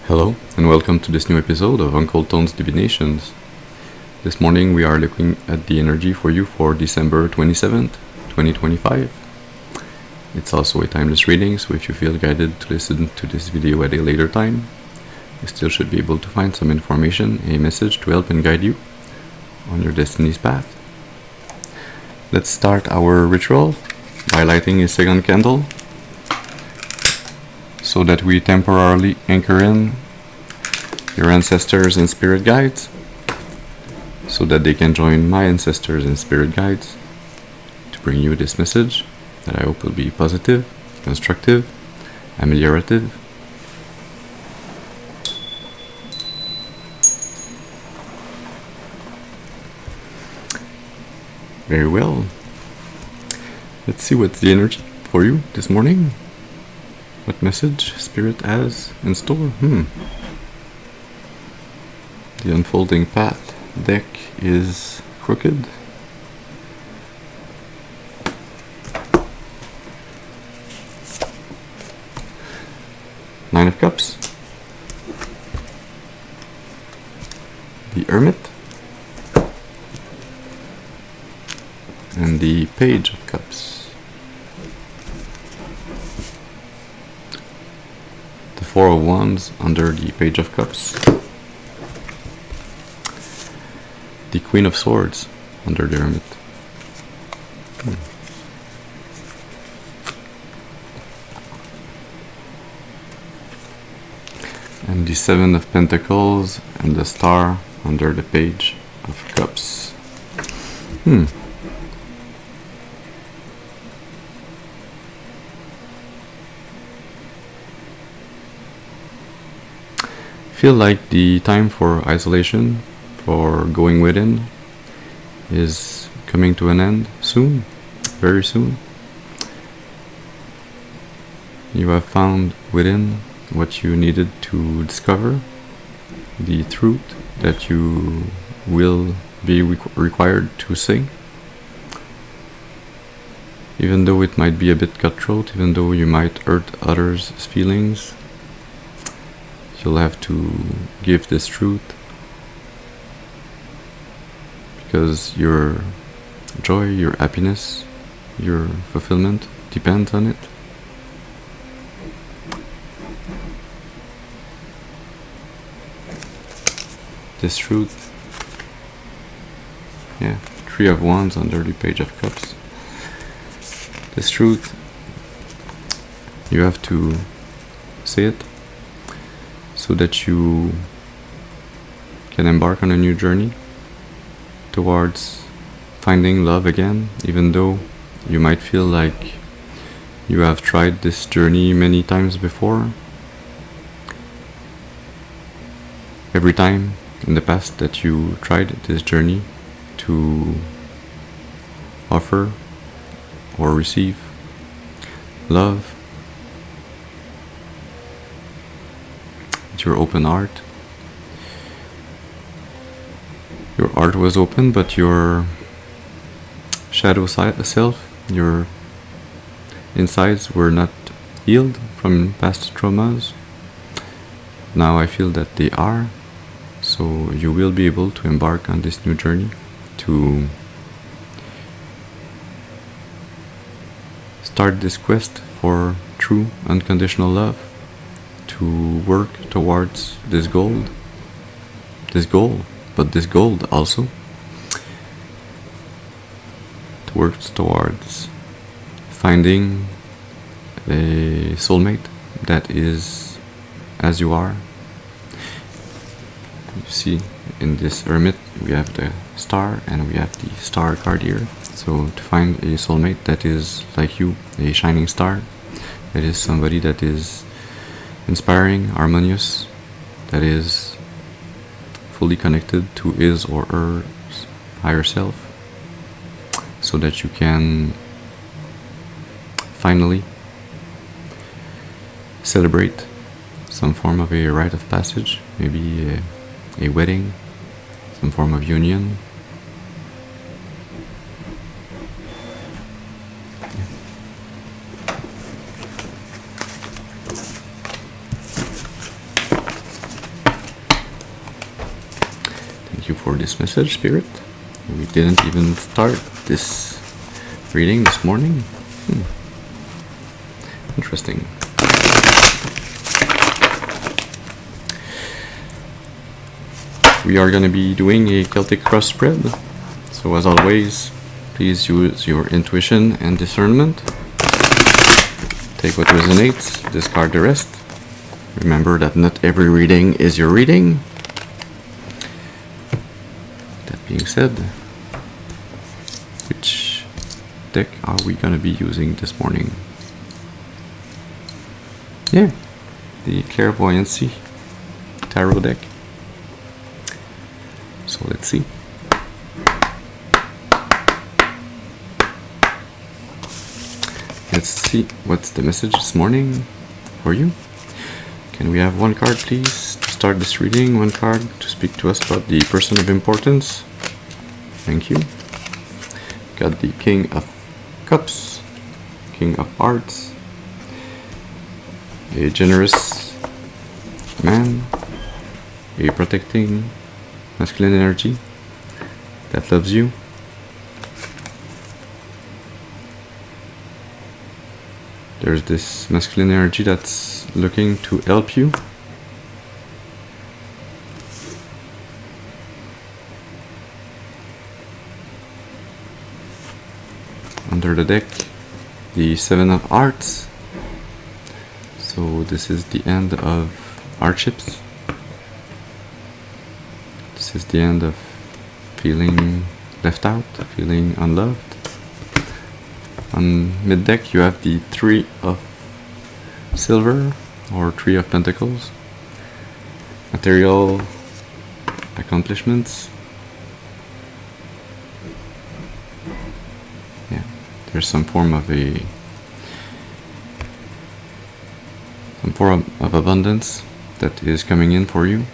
Hello, and welcome to this new episode of Uncle Tone's Divinations. This morning we are looking at the energy for you for December 27th, 2025. It's also a timeless reading, so if you feel guided to listen to this video at a later time, you still should be able to find some information, a message to help and guide you on your destiny's path. Let's start our ritual by lighting a second candle, so that we temporarily anchor in your ancestors and spirit guides, so that they can join my ancestors and spirit guides to bring you this message that I hope will be positive, constructive, ameliorative. Very well. Let's see what's the energy for you this morning. What message Spirit has in store? The unfolding path deck is crooked. Nine of Cups. The Hermit. And the Page of Cups. Four of Wands under the Page of Cups. The Queen of Swords under the Hermit. And the Seven of Pentacles and the Star under the Page of Cups. Feel like the time for isolation, for going within, is coming to an end soon, very soon. You have found within what you needed to discover, the truth that you will be required to sing. Even though it might be a bit cutthroat, even though you might hurt others' feelings, you'll have to give this truth, because your joy, your happiness, your fulfillment depends on it. This truth, Three of Wands under the Page of Cups. This truth, you have to say it, so that you can embark on a new journey towards finding love again, even though you might feel like you have tried this journey many times before. Every time in the past that you tried this journey to offer or receive love, your open heart. Your heart was open, but your shadow self, your insides were not healed from past traumas. Now I feel that they are, so you will be able to embark on this new journey to start this quest for true unconditional love, to work towards this goal, but this goal also, to work towards finding a soulmate that is as you are. You see, in this Hermit, we have the Star and we have the Star card here. So to find a soulmate that is like you, a shining star, that is somebody that is inspiring, harmonious, that is fully connected to his or her higher self, so that you can finally celebrate some form of a rite of passage, maybe a wedding, some form of union. Thank you for this message, Spirit. We didn't even start this reading this morning. Interesting. We are going to be doing a Celtic cross spread. So as always, please use your intuition and discernment. Take what resonates, discard the rest. Remember that not every reading is your reading. That being said, which deck are we going to be using this morning? Yeah, the Clairvoyant Tarot deck. So let's see. Let's see what's the message this morning for you. Can we have one card, please, to start this reading? One card to speak to us about the person of importance. Thank you. Got the King of Cups, King of Hearts, a generous man, a protecting masculine energy that loves you. There's this masculine energy that's looking to help you. Under the deck, the Seven of Hearts. So this is the end of hardships. This is the end of feeling left out, feeling unloved. On mid-deck you have the Three of Silver or Three of Pentacles. Material accomplishments. Yeah, there's some form of abundance that is coming in for you.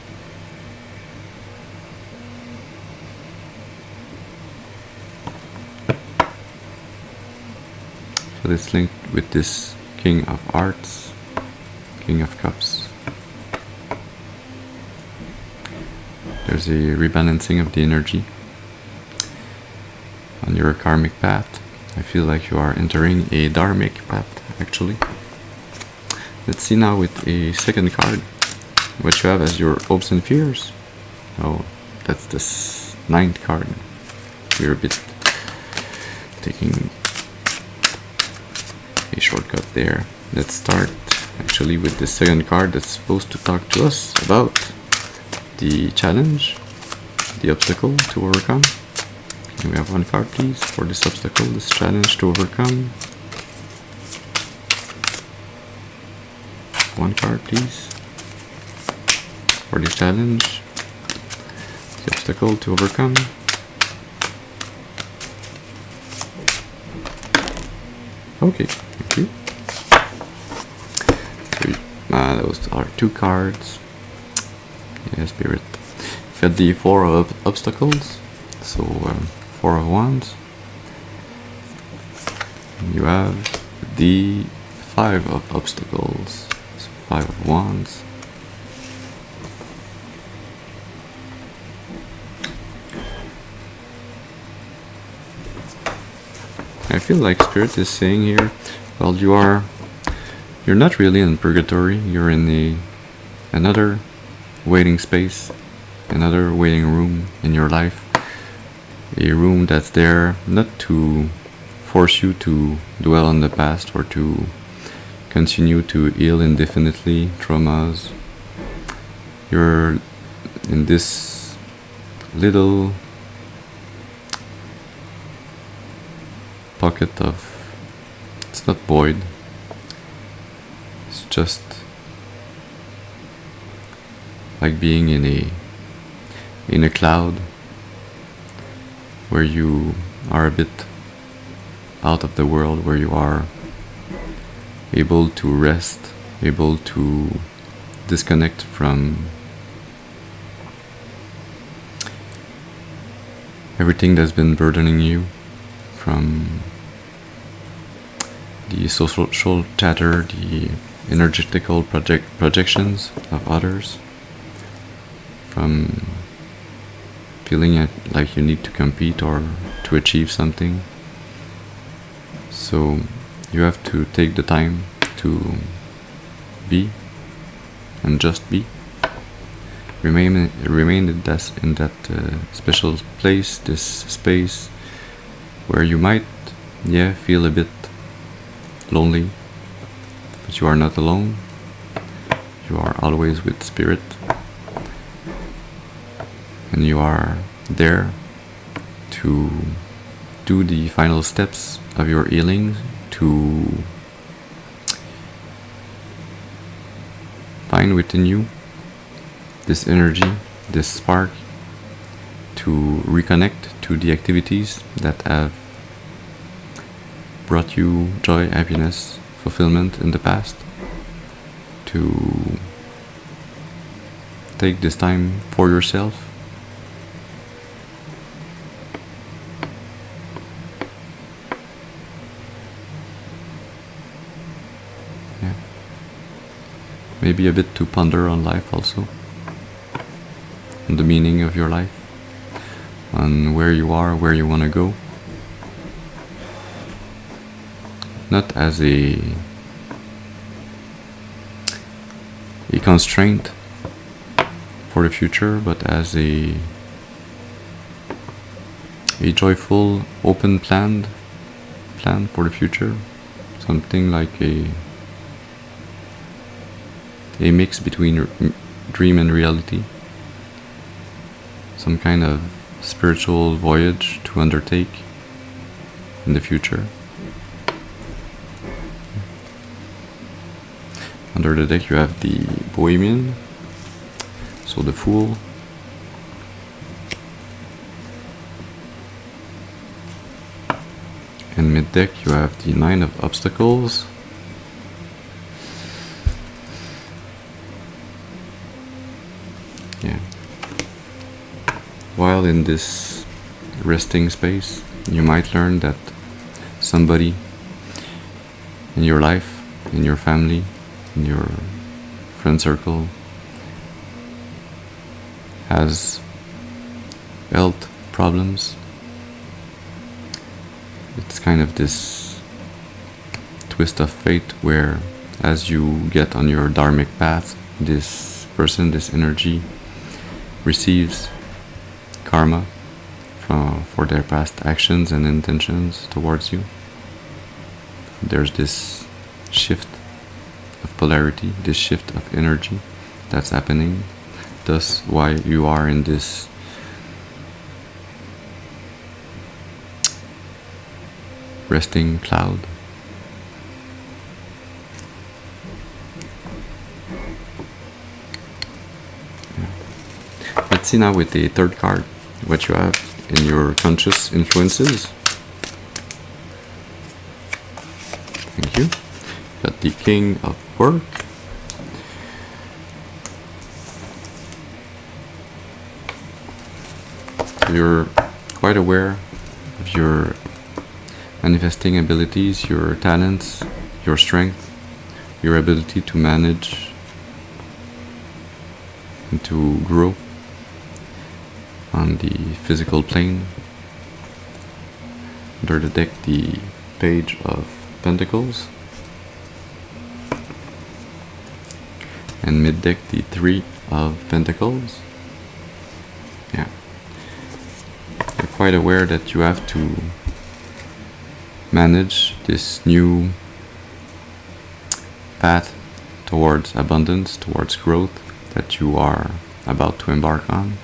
So it's linked with this King of Hearts, King of Cups. There's a rebalancing of the energy on your karmic path. I feel like you are entering a dharmic path, actually. Let's see now with a second card what you have as your hopes and fears. Oh, that's this ninth card. We're a bit taking a shortcut there. Let's start actually with the second card that's supposed to talk to us about the challenge, the obstacle to overcome. Can we have one card, please, for this obstacle, this challenge to overcome? One card, please, for this challenge, the obstacle to overcome. Okay, thank you. Those are two cards. Yeah, Spirit. You've got the Four of Obstacles, so Four of Wands. And you have the Five of Obstacles, so Five of Wands. I feel like Spirit is saying here, well, you're not really in purgatory, you're in another waiting space, another waiting room in your life. A room that's there not to force you to dwell on the past or to continue to heal indefinitely traumas. You're in this little pocket of, it's not void, it's just like being in a cloud where you are a bit out of the world, where you are able to rest, able to disconnect from everything that's been burdening you, from the social chatter, the energetical projections of others, from feeling like you need to compete or to achieve something. So you have to take the time to be and just be. Remain in that special place, this space where you might, feel a bit lonely, but you are not alone. You are always with spirit, and you are there to do the final steps of your healing, to find within you this energy, this spark, to reconnect to the activities that have brought you joy, happiness, fulfillment in the past, to take this time for yourself. Maybe a bit to ponder on life also, on the meaning of your life, on where you are, where you want to go. Not as a constraint for the future, but as a joyful, open plan for the future. Something like a mix between dream and reality. Some kind of spiritual voyage to undertake in the future. Under the deck you have the Bohemian, so the Fool, and mid deck you have the Nine of Obstacles, While in this resting space, you might learn that somebody in your life, in your family, in your friend circle has health problems. It's kind of this twist of fate where as you get on your dharmic path, this person, this energy receives karma for their past actions and intentions towards you. There's this shift of polarity, this shift of energy that's happening. Thus why you are in this resting cloud. Let's see now with the third card what you have in your conscious influences. Thank you. Got the King of Work. So you're quite aware of your manifesting abilities, your talents, your strength, your ability to manage and to grow on the physical plane. Under the deck, the Page of Pentacles, and mid deck, the Three of Pentacles. Yeah, you're quite aware that you have to manage this new path towards abundance, towards growth that you are about to embark on.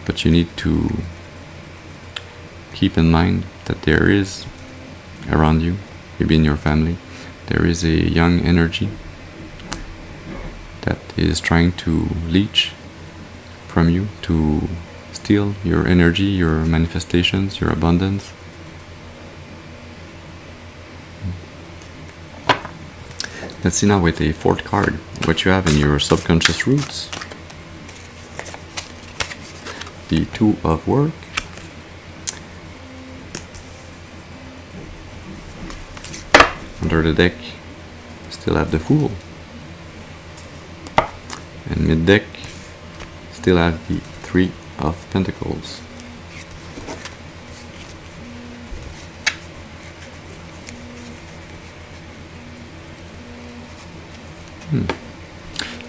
But you need to keep in mind that there is around you, maybe in your family, there is a young energy that is trying to leech from you, to steal your energy, your manifestations, your abundance. Let's see now with a fourth card what you have in your subconscious roots. The Two of Work, under the deck still have the Fool, And mid-deck, still have the Three of Pentacles.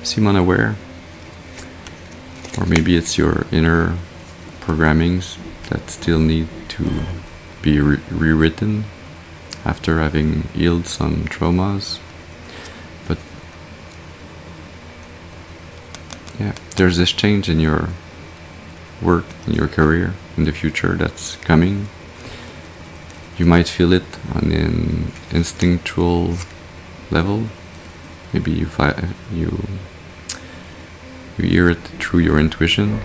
Seem unaware, or maybe it's your inner programmings that still need to be rewritten after having healed some traumas. But yeah, there's this change in your work, in your career, in the future that's coming. You might feel it on an instinctual level. Maybe you hear it through your intuition.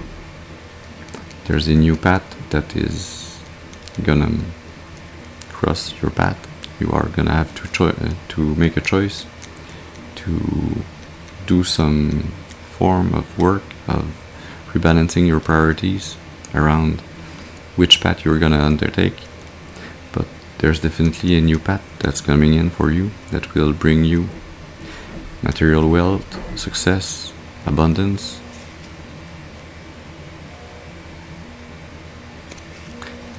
There's a new path that is gonna cross your path. You are gonna have to make a choice to do some form of work of rebalancing your priorities around which path you're gonna undertake. But there's definitely a new path that's coming in for you that will bring you material wealth, success, abundance.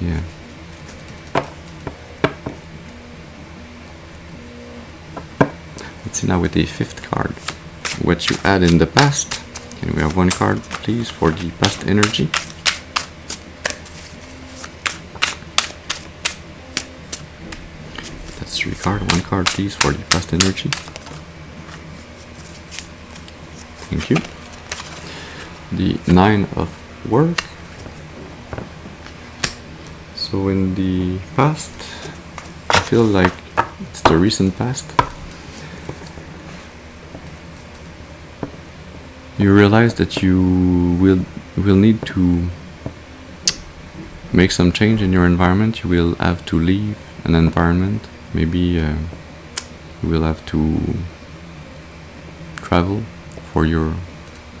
Yeah. Let's see now with the fifth card what you had in the past. Can we have one card, please, for the past energy? That's 3 cards. One card, please, for the past energy. Thank you. The 9 of Words. So in the past, I feel like it's the recent past. You realize that you will need to make some change in your environment. You will have to leave an environment. Maybe you will have to travel for your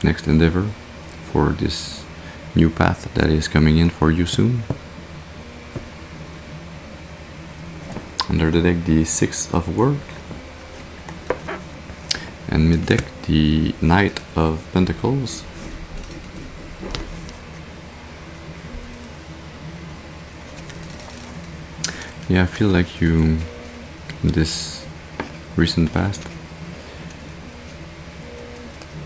next endeavor, for this new path that is coming in for you soon. Under the deck, the 6 of Work, and mid deck, the Knight of Pentacles. Yeah, I feel like you, in this recent past,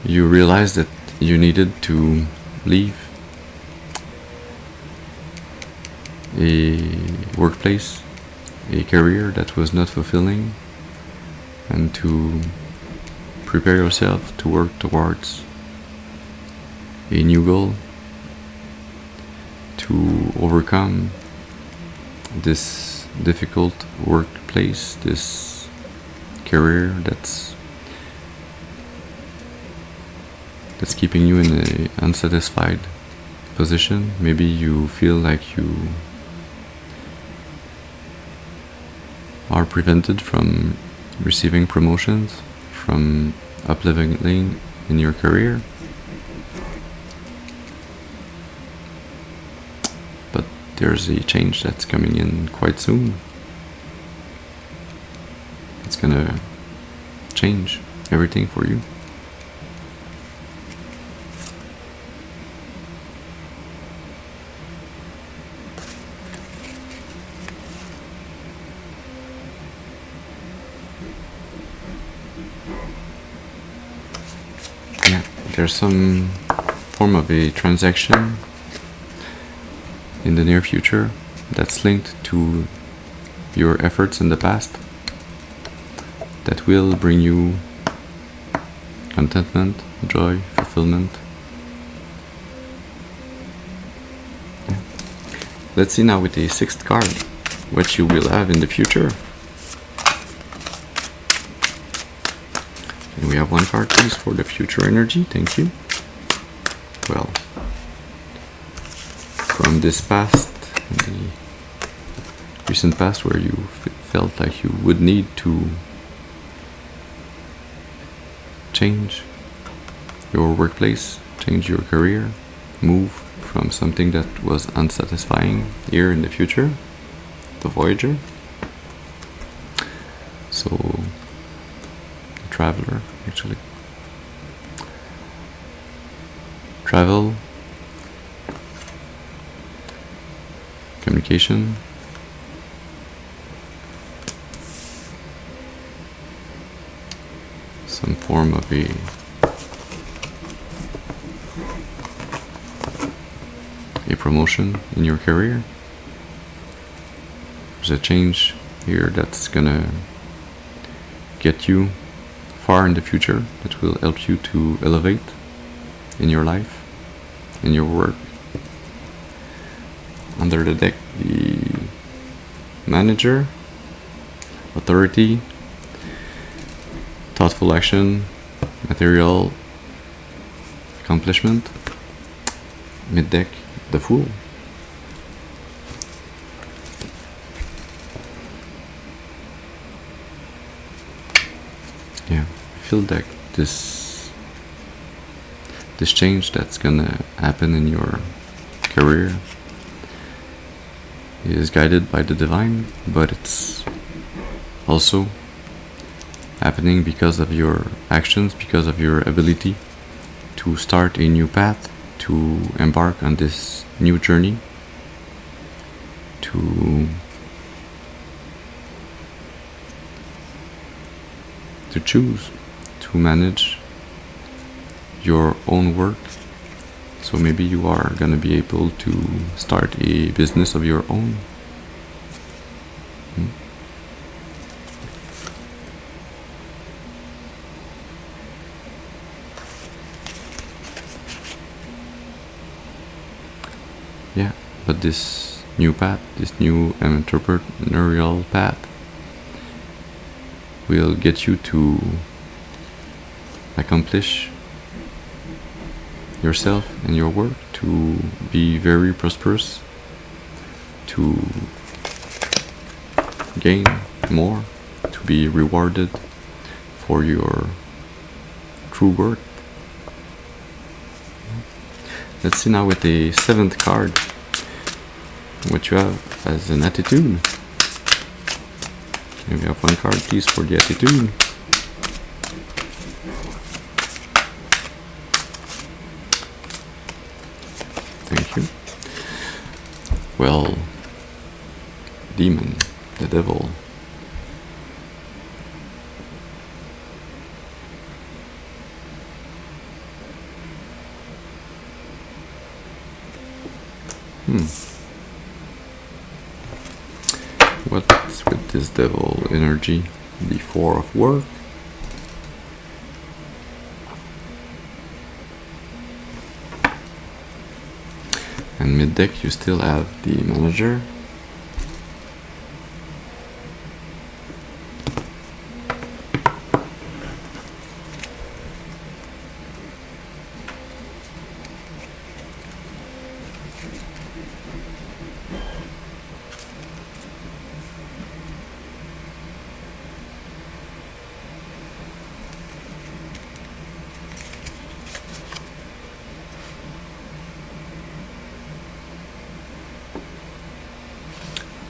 you realized that you needed to leave a workplace, a career that was not fulfilling, and to prepare yourself to work towards a new goal, to overcome this difficult workplace, this career that's keeping you in an unsatisfied position. Maybe you feel like you are prevented from receiving promotions, from up-leveling in your career. But there's a change that's coming in quite soon. It's gonna change everything for you. There's some form of a transaction in the near future that's linked to your efforts in the past that will bring you contentment, joy, fulfillment. Yeah. Let's see now with the 6th card what you will have in the future. We have one card, please, for the future energy. Thank you. Well, from this past, the recent past, where you felt like you would need to change your workplace, change your career, move from something that was unsatisfying here in the future, the Voyager. So, the Traveler, actually. travel, communication, some form of a promotion in your career. There's a change here that's gonna get you far in the future, that will help you to elevate in your life, in your work. Under the deck, the manager, authority, thoughtful action, material accomplishment. Mid deck, the fool. Yeah, I feel that this change that's gonna happen in your career is guided by the divine, but it's also happening because of your actions, because of your ability to start a new path, to embark on this new journey, to choose to manage your own work. So maybe you are gonna be able to start a business of your own. Yeah, but this new path, this new entrepreneurial path, will get you to accomplish yourself and your work, to be very prosperous, to gain more, to be rewarded for your true work. Let's see now with the 7th card what you have as an attitude. Okay, we have 1 card please for the attitude. Thank you. Well, demon, the devil. What's with this devil energy? The 4 of work. And mid deck you still have the manager.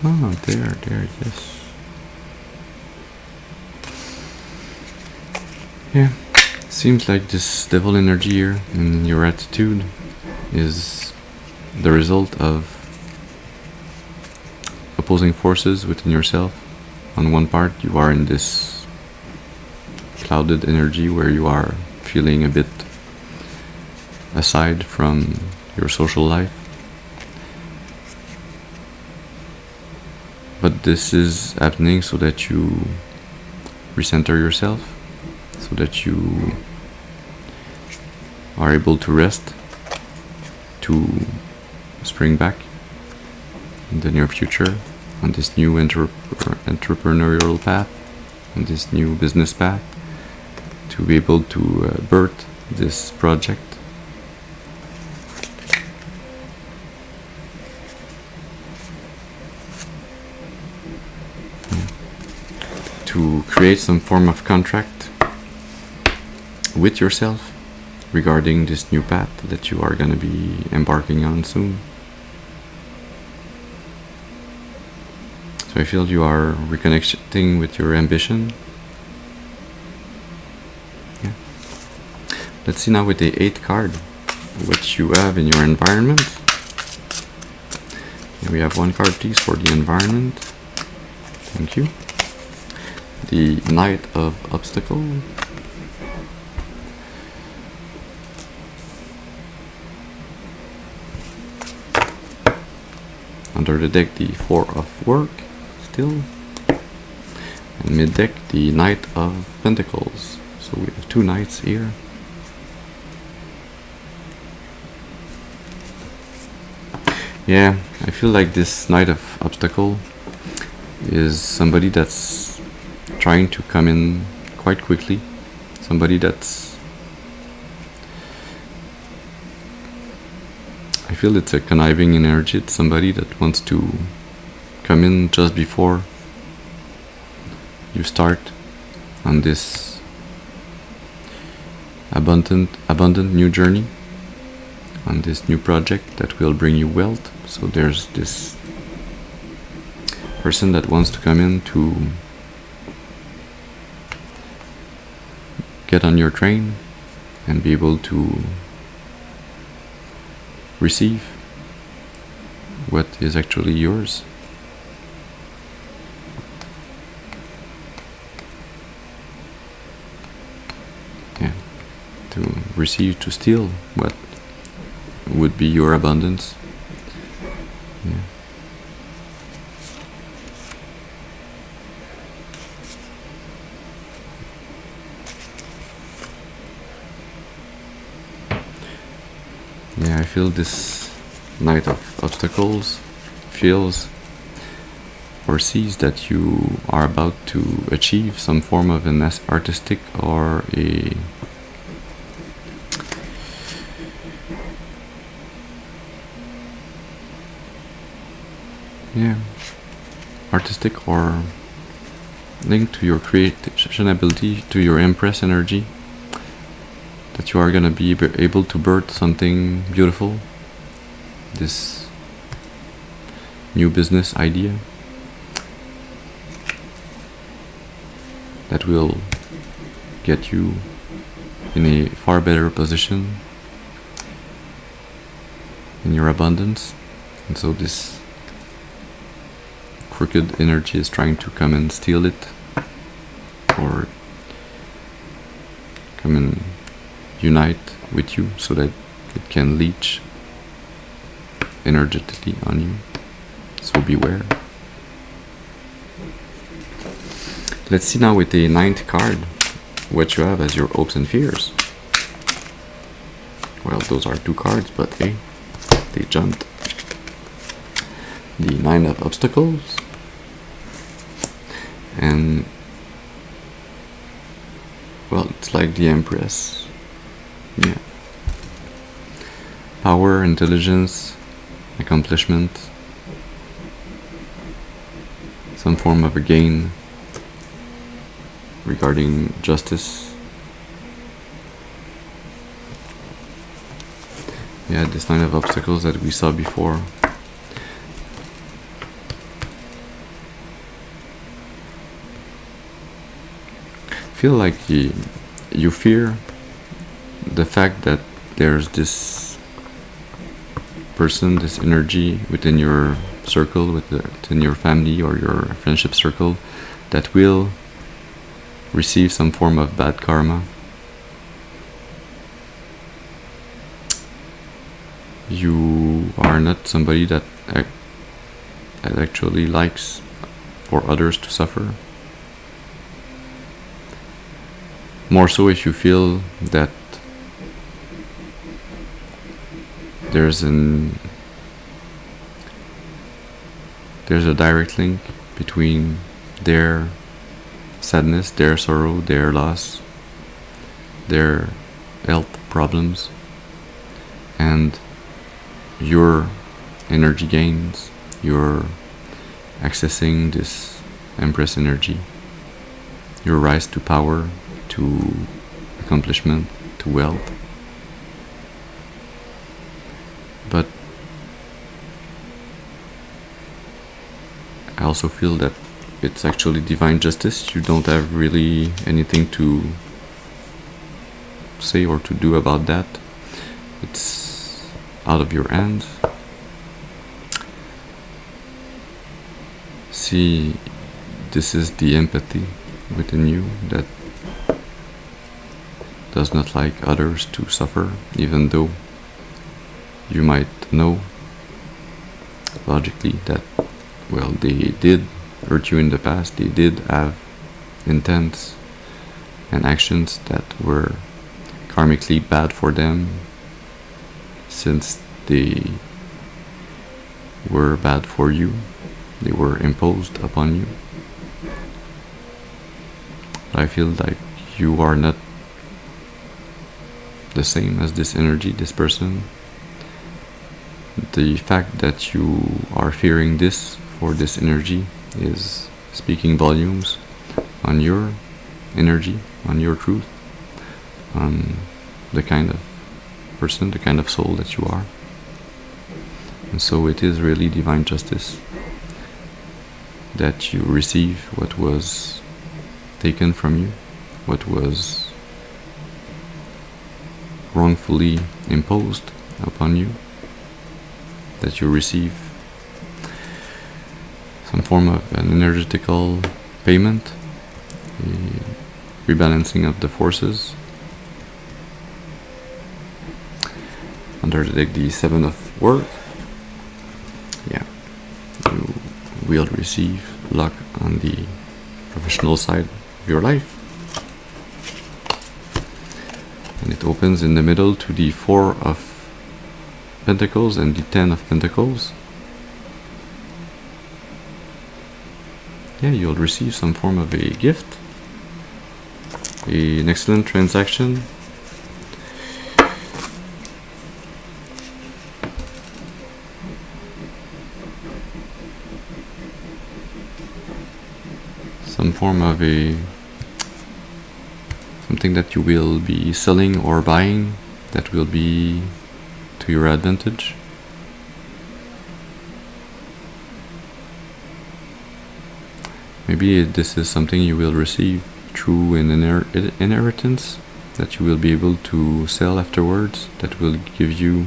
Oh, there, yes. Yeah, seems like this devil energy here in your attitude is the result of opposing forces within yourself. On one part, you are in this clouded energy where you are feeling a bit aside from your social life. But this is happening so that you recenter yourself, so that you are able to rest, to spring back in the near future on this new entrepreneurial path, on this new business path, to be able to birth this project. To create some form of contract with yourself regarding this new path that you are going to be embarking on soon. So I feel you are reconnecting with your ambition. Yeah. Let's see now with the 8th card what you have in your environment. And we have one card, please, for the environment. Thank you. The Knight of Obstacle. Under the deck, the Four of Work, still. And mid-deck, the Knight of Pentacles. So we have two knights here. Yeah, I feel like this Knight of Obstacle is somebody that's trying to come in quite quickly. Somebody that's... I feel it's a conniving energy. It's somebody that wants to come in just before you start on this abundant new journey, on this new project that will bring you wealth. So there's this person that wants to come in to get on your train and be able to receive what is actually yours. Yeah, to receive, to steal what would be your abundance. Yeah. Yeah, I feel this Knight of Obstacles feels or sees that you are about to achieve some form of an artistic or a artistic or linked to your creation ability, to your Empress energy, that you are going to be able to birth something beautiful, this new business idea that will get you in a far better position in your abundance. And so this crooked energy is trying to come and steal it, or come and unite with you so that it can leech energetically on you. So beware. Let's see now with the 9th card what you have as your hopes and fears. Well, those are 2 cards, but hey, they jumped. The 9 of Obstacles and, well, it's like the Empress. Yeah. Power, intelligence, accomplishment, some form of a gain regarding justice. Yeah, this 9 of Obstacles that we saw before. Feel like you fear the fact that there's this person, this energy within your circle, within your family or your friendship circle, that will receive some form of bad karma. You are not somebody that actually likes for others to suffer. More so if you feel that there's a direct link between their sadness, their sorrow, their loss, their health problems, and your energy gains, your accessing this Empress energy, your rise to power, to accomplishment, to wealth. But I also feel that it's actually divine justice. You don't have really anything to say or to do about that. It's out of your hands. See, this is the empathy within you that does not like others to suffer, even though you might know logically that, well, they did hurt you in the past, they did have intents and actions that were karmically bad for them, since they were bad for you, they were imposed upon you. I feel like you are not the same as this energy, this person. The fact that you are fearing this for this energy is speaking volumes on your energy, on your truth, on the kind of person, the kind of soul that you are. And so it is really divine justice that you receive what was taken from you, what was wrongfully imposed upon you, that you receive some form of an energetical payment, a rebalancing of the forces. Under the 7 of Words, yeah, you will receive luck on the professional side of your life. And it opens in the middle to the 4 of Pentacles and the 10 of Pentacles. Yeah, you'll receive some form of a gift, an excellent transaction, some form of something that you will be selling or buying that will be to your advantage. Maybe this is something you will receive through an inheritance that you will be able to sell afterwards, that will give you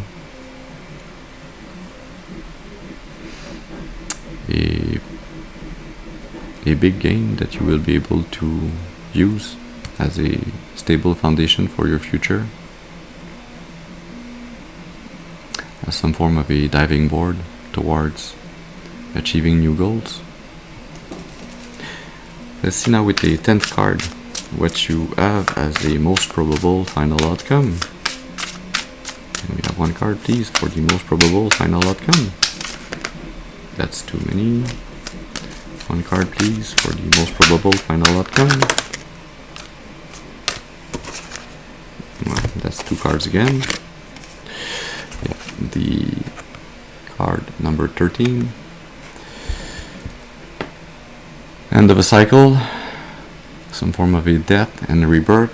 a big gain that you will be able to use as a stable foundation for your future, as some form of a diving board towards achieving new goals. Let's see now with the 10th card what you have as the most probable final outcome. And we have 1 card please for the most probable final outcome. That's too many. 1 card please for the most probable final outcome. Well, that's 2 cards again. Yeah, the card number 13. End of a cycle, some form of a death and a rebirth.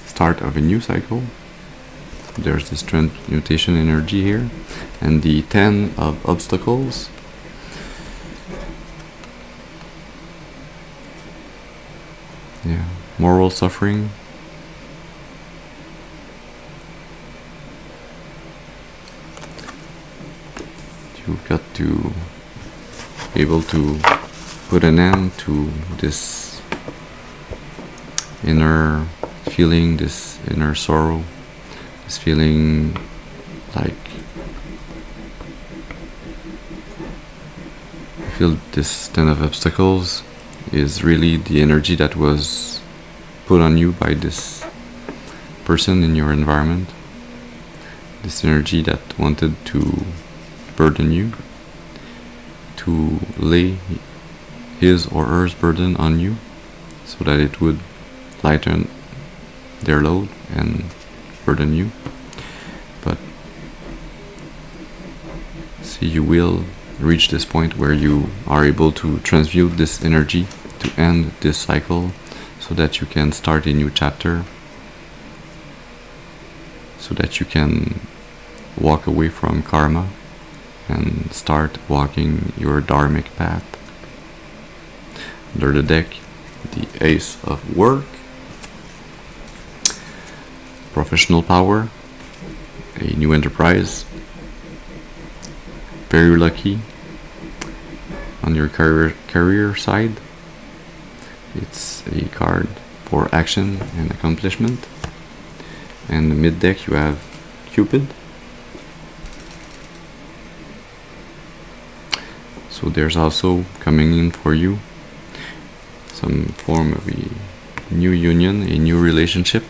Start of a new cycle. There's this transmutation energy here. And the 10 of obstacles. Yeah, moral suffering. You've got to be able to put an end to this inner feeling, this inner sorrow, this feeling like I feel this 10 of obstacles is really the energy that was put on you by this person in your environment, this energy that wanted to burden you, to lay his or her burden on you so that it would lighten their load and burden you. But see, you will reach this point where you are able to transmute this energy to end this cycle so that you can start a new chapter, so that you can walk away from karma and start walking your dharmic path. Under the deck, the Ace of Work. professional power, a new enterprise, very lucky on your career side. It's a card for action and accomplishment. And the mid deck you have Cupid. So there's also coming in for you some form of a new union, a new relationship.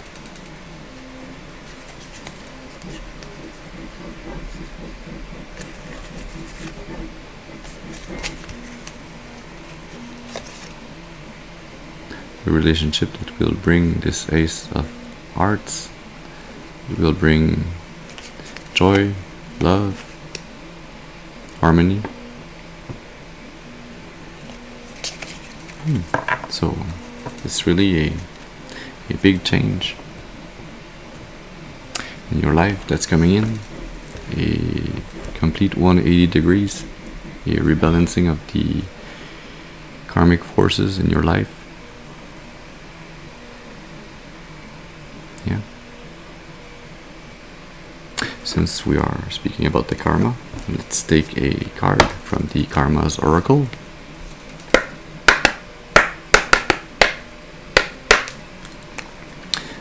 A relationship that will bring this Ace of Hearts. It will bring joy, love, harmony. So it's really a big change in your life that's coming in, a complete 180 degrees, a rebalancing of the karmic forces in your life. Yeah. Since we are speaking about the karma, let's take a card from the Karma's Oracle.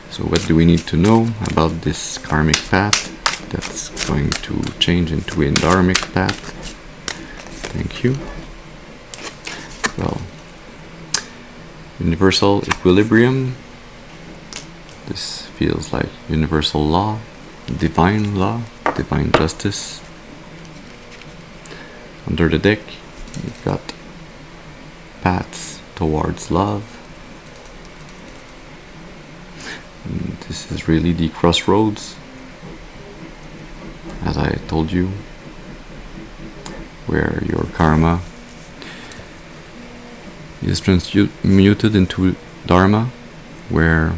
So what do we need to know about this karmic path that's going to change into a dharmic path? Thank you. Well, universal equilibrium. This feels like universal law, divine justice. Under the deck, you've got paths towards love. And this is really the crossroads, as I told you, where your karma is transmuted into dharma, where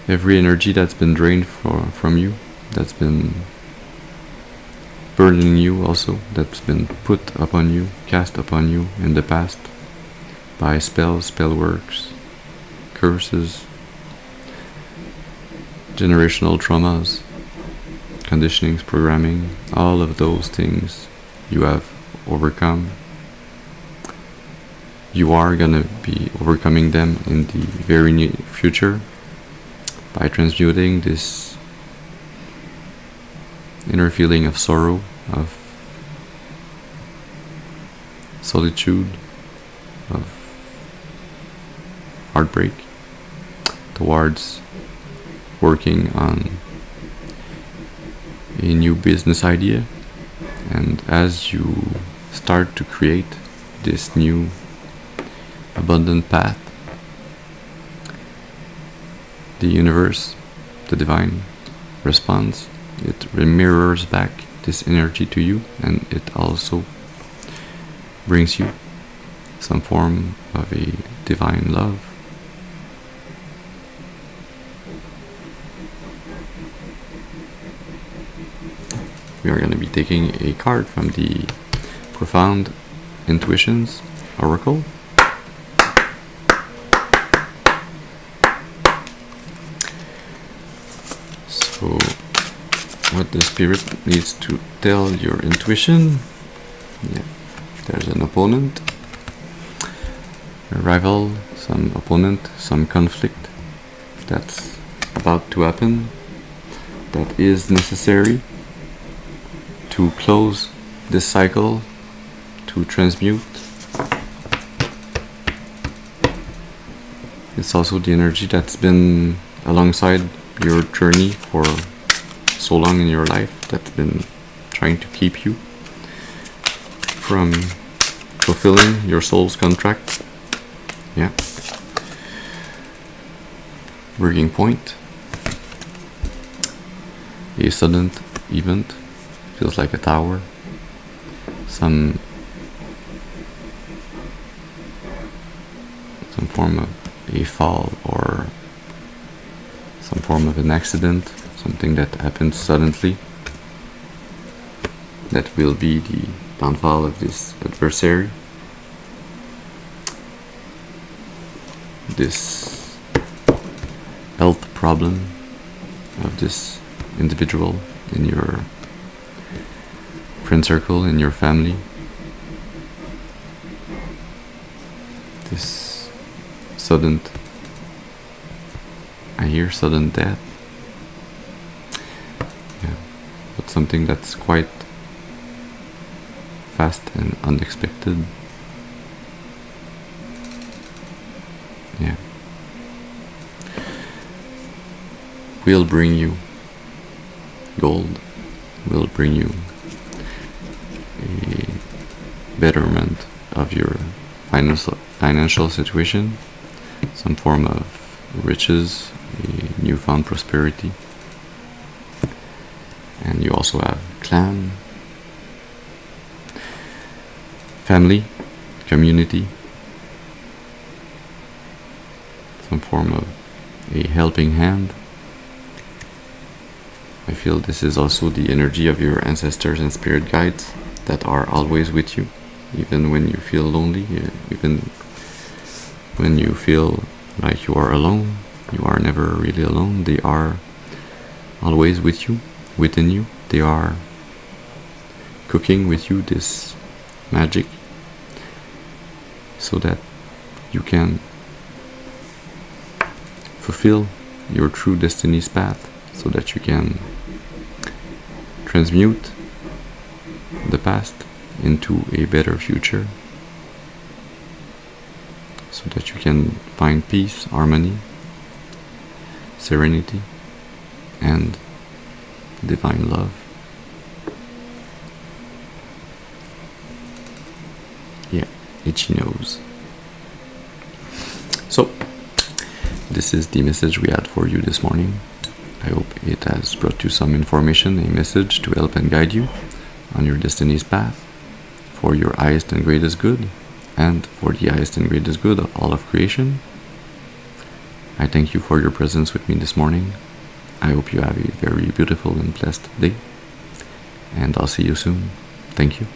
every energy that's been drained from you, that's been burdening you also, that's been put upon you, cast upon you in the past by spells, spell works, curses, generational traumas, conditionings, programming, all of those things you have overcome. You are gonna be overcoming them in the very near future by transmuting this inner feeling of sorrow, of solitude, of heartbreak, towards working on a new business idea. And as you start to create this new abundant path, the universe, the divine, responds. It mirrors back this energy to you, and it also brings you some form of a divine love. We are going to be taking a card from the Profound Intuitions Oracle. So, what the spirit needs to tell your intuition. Yeah, there's an opponent, a rival, some opponent, some conflict that's about to happen, that is necessary to close this cycle, to transmute. It's also the energy that's been alongside your journey for so long in your life, that's been trying to keep you from fulfilling your soul's contract. Yeah. Breaking point. A sudden event. Feels like a tower. Some form of a fall, or some form of an accident, something that happens suddenly, that will be the downfall of this adversary. This problem of this individual in your friend circle, in your family. This I hear sudden death. Yeah, but something that's quite fast and unexpected. Yeah. Will bring you gold, will bring you a betterment of your financial situation, some form of riches, a newfound prosperity. And you also have clan, family, community, some form of a helping hand. I feel this is also the energy of your ancestors and spirit guides that are always with you, even when you feel lonely, even when you feel like you are alone. You are never really alone. They are always with you, within you. They are cooking with you this magic so that you can fulfill your true destiny's path, so that you can transmute the past into a better future, so that you can find peace, harmony, serenity, and divine love. Yeah, itchy nose. So, this is the message we had for you this morning. I hope it has brought you some information, a message to help and guide you on your destiny's path for your highest and greatest good, and for the highest and greatest good of all of creation. I thank you for your presence with me this morning. I hope you have a very beautiful and blessed day, and I'll see you soon. Thank you.